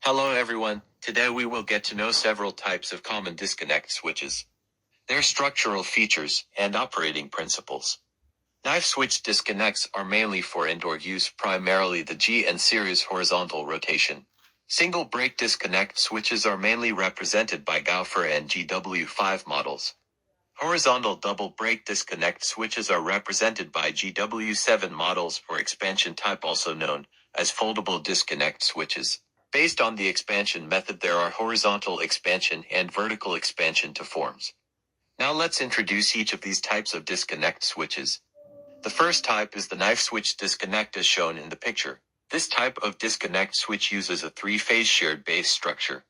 Hello everyone, today we will get to know several types of common disconnect switches, their structural features, and operating principles. Knife switch disconnects are mainly for indoor use, primarily the GN series horizontal rotation. Single break disconnect switches are mainly represented by Gaufer and GW5 models. Horizontal double break disconnect switches are represented by GW7 models or expansion type, also known as foldable disconnect switches. Based on the expansion method, there are horizontal expansion and vertical expansion to forms. Now let's introduce each of these types of disconnect switches. The first type is the knife switch disconnect as shown in the picture. This type of disconnect switch uses a three-phase shared base structure.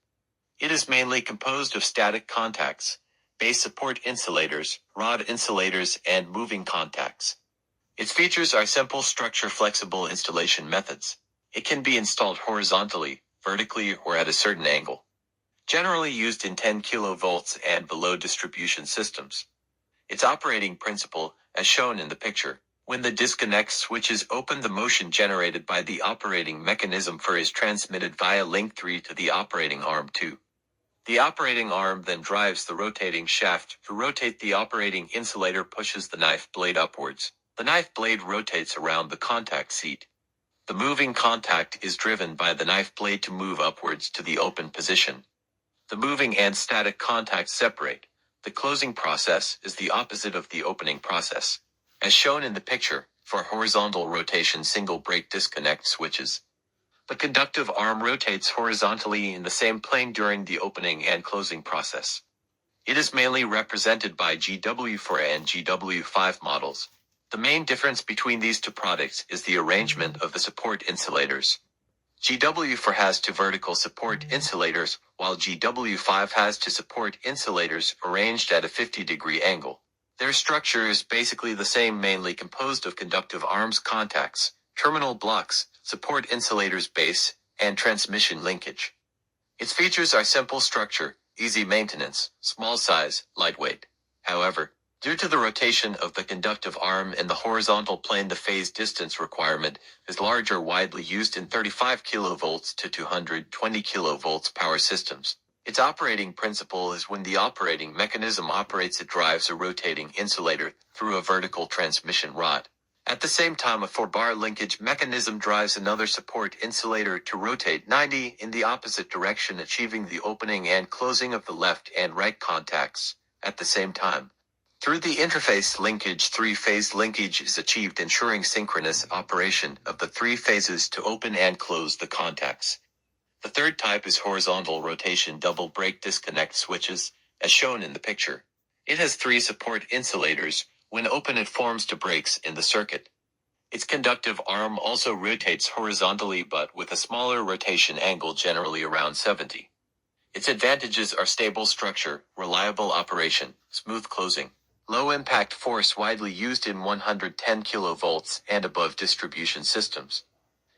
It is mainly composed of static contacts, base support insulators, rod insulators, and moving contacts. Its features are simple structure flexible installation methods. It can be installed horizontally, vertically, or at a certain angle. Generally used in 10 kV and below distribution systems. Its operating principle, as shown in the picture, when the disconnect switch is open, the motion generated by the operating mechanism for is transmitted via link 3 to the operating arm 2. The operating arm then drives the rotating shaft. To rotate, the operating insulator pushes the knife blade upwards. The knife blade rotates around the contact seat. The moving contact is driven by the knife blade to move upwards to the open position. The moving and static contacts separate. The closing process is the opposite of the opening process. As shown in the picture, for horizontal rotation single break disconnect switches, the conductive arm rotates horizontally in the same plane during the opening and closing process. It is mainly represented by GW4 and GW5 models. The main difference between these two products is the arrangement of the support insulators. GW4 has two vertical support insulators, while GW5 has two support insulators arranged at a 50-degree angle. Their structure is basically the same, mainly composed of conductive arms contacts, terminal blocks, support insulators base, and transmission linkage. Its features are simple structure, easy maintenance, small size, lightweight. However, due to the rotation of the conductive arm in the horizontal plane, the phase distance requirement is larger, widely used in 35 kV to 220 kV power systems. Its operating principle is when the operating mechanism operates, it drives a rotating insulator through a vertical transmission rod. At the same time, a 4-bar linkage mechanism drives another support insulator to rotate 90 in the opposite direction, achieving the opening and closing of the left and right contacts at the same time. Through the interface linkage, 3-phase linkage is achieved, ensuring synchronous operation of the 3 phases to open and close the contacts. The third type is horizontal rotation double break disconnect switches, as shown in the picture. It has 3 support insulators. When open, it forms 2 breaks in the circuit. Its conductive arm also rotates horizontally, but with a smaller rotation angle, generally around 70. Its advantages are stable structure, reliable operation, smooth closing, low impact force, widely used in 110 kV and above distribution systems.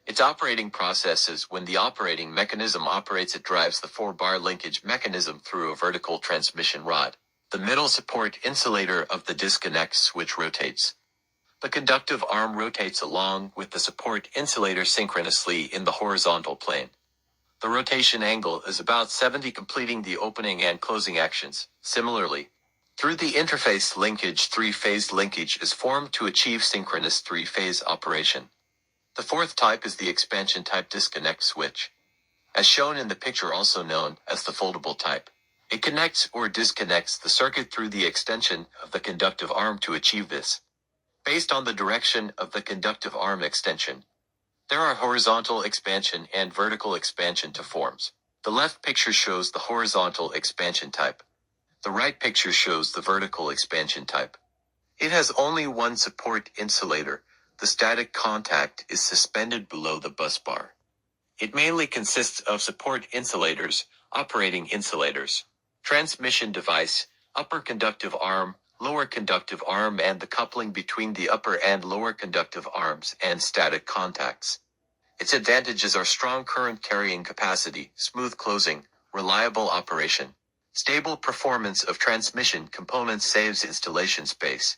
Its operating process is when the operating mechanism operates, it drives the 4-bar linkage mechanism through a vertical transmission rod. The middle support insulator of the disconnect switch rotates. The conductive arm rotates along with the support insulator synchronously in the horizontal plane. The rotation angle is about 70, completing the opening and closing actions. Similarly, through the interface linkage, 3-phase linkage is formed to achieve synchronous 3-phase operation. The fourth type is the expansion type disconnect switch, as shown in the picture, also known as the foldable type. It connects or disconnects the circuit through the extension of the conductive arm to achieve this. Based on the direction of the conductive arm extension, there are horizontal expansion and vertical expansion to forms. The left picture shows the horizontal expansion type. The right picture shows the vertical expansion type. It has only one support insulator. The static contact is suspended below the bus bar. It mainly consists of support insulators, operating insulators, transmission device, upper conductive arm, lower conductive arm, and the coupling between the upper and lower conductive arms, and static contacts. Its advantages are strong current carrying capacity, smooth closing, reliable operation, stable performance of transmission components, saves installation space.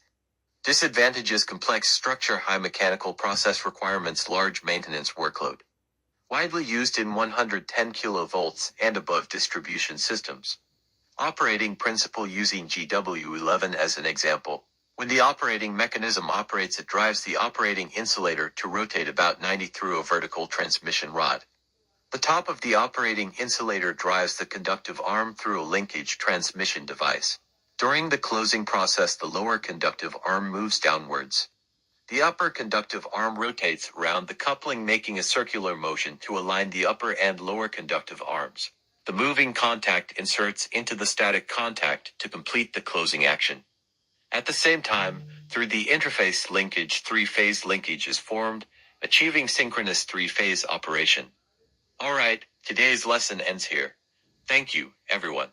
Disadvantages: complex structure, high mechanical process requirements, large maintenance workload. Widely used in 110 kV and above distribution systems. Operating principle using GW11 as an example. When the operating mechanism operates, it drives the operating insulator to rotate about 90 through a vertical transmission rod. The top of the operating insulator drives the conductive arm through a linkage transmission device. During the closing process, the lower conductive arm moves downwards. The upper conductive arm rotates around the coupling, making a circular motion to align the upper and lower conductive arms. The moving contact inserts into the static contact to complete the closing action. At the same time, through the interface linkage, three-phase linkage is formed, achieving synchronous three-phase operation. Alright, today's lesson ends here. Thank you, everyone.